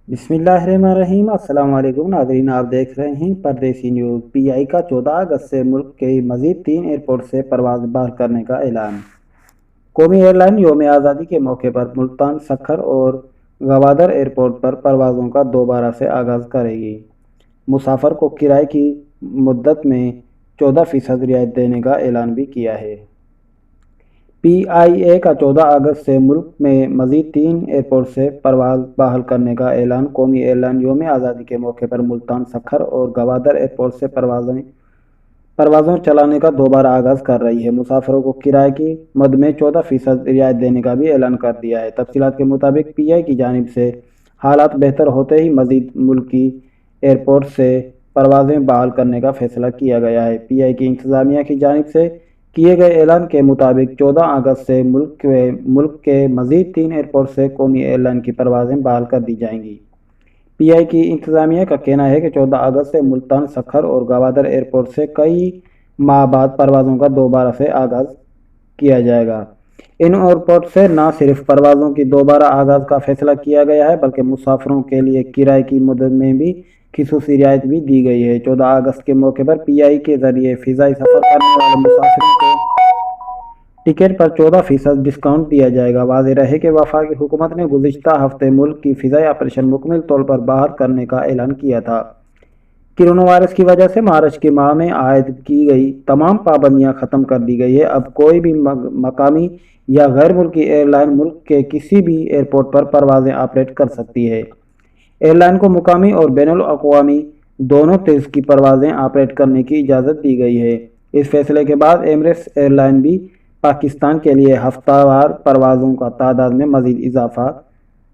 बिस्मिल्लाहिर्रहमानिर्रहीम। अस्सलाम वालेकुम नाज़रीन, आप देख रहे हैं परदेसी न्यूज़। पीआई का 14 अगस्त से मुल्क के मज़ीद 3 एयरपोर्ट से परवाज़ बहाल करने का ऐलान। कौमी एयरलाइन यौम आज़ादी के मौके पर मुल्तान, सखर और गवादर एयरपोर्ट पर परवाज़ों का दोबारा से आगाज़ करेगी। मुसाफिर को किराए की मुद्दत में 14% रियायत देने का ऐलान भी किया है। पीआईए का 14 अगस्त से मुल्क में मज़ीद 3 एयरपोर्ट से परवाज़ बहाल करने का ऐलान। कौमी एयरलाइन यौम आज़ादी के मौके पर मुल्तान, सखर और गवादर एयरपोर्ट से परवाज़ों चलाने का दोबारा आगाज़ कर रही है। मुसाफिरों को किराए की मद में 14% रियायत देने का भी ऐलान कर दिया है। तफसीलात के मुताबिक पीआई की जानिब से हालात बेहतर होते ही मज़ीद मुल्की एयरपोर्ट से परवाज़ें बहाल करने का फैसला किया गया है। पीआई की इंतज़ामिया की जानिब से किए गए ऐलान के मुताबिक 14 अगस्त से मुल्क के मज़ीद 3 एयरपोर्ट से कौमी एयरलाइन की परवाज़ें बहाल कर दी जाएंगी। पीआई की इंतज़ामिया का कहना है कि 14 अगस्त से मुल्तान, सखर और गवादर एयरपोर्ट से कई माह बाद परवाज़ों का दोबारा से आगाज़ किया जाएगा। इन एयरपोर्ट से न सिर्फ परवाज़ों की दोबारा आगाज़ का फैसला किया गया है, बल्कि मुसाफिरों के लिए किराए की मदद में भी खिसूसी रियायत भी दी गई है। 14 अगस्त के मौके पर पीआई के ज़रिए फ़िज़ाई सफ़र करने वाले मुसाफिरों को टिकट पर 14% डिस्काउंट दिया जाएगा। वाज़ेह रहे कि वफाकी हुकूमत ने गुज़िश्ता हफ्ते मुल्क की फ़िज़ाई ऑपरेशन मुकम्मल तौर पर बहाल करने का ऐलान किया था। कोरोना वायरस की वजह से मार्च के माह में आयद की गई तमाम पाबंदियां ख़त्म कर दी गई है। अब कोई भी मकामी या गैर मुल्की एयरलाइन मुल्क के किसी भी एयरपोर्ट पर परवाज़ें ऑपरेट कर सकती है। एयरलाइन को मुकामी और बैनुल अक़वामी दोनों तेज़ की परवाज़ें ऑपरेट करने की इजाज़त दी गई है। इस फैसले के बाद एमिरेट्स एयरलाइन भी पाकिस्तान के लिए हफ्तावार परवाज़ों का तादाद में मज़ीद इजाफा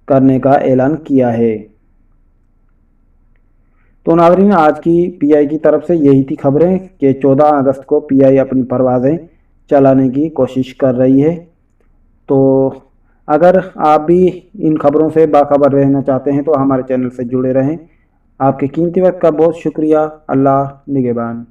करने का ऐलान किया है। तो नाज़रीन, आज की पीआई की तरफ से यही थी खबरें कि 14 अगस्त को पीआई अपनी परवाज़ें चलाने की कोशिश कर रही है। तो अगर आप भी इन खबरों से बाखबर रहना चाहते हैं तो हमारे चैनल से जुड़े रहें। आपके कीमती वक्त का बहुत शुक्रिया। अल्लाह निगहबान।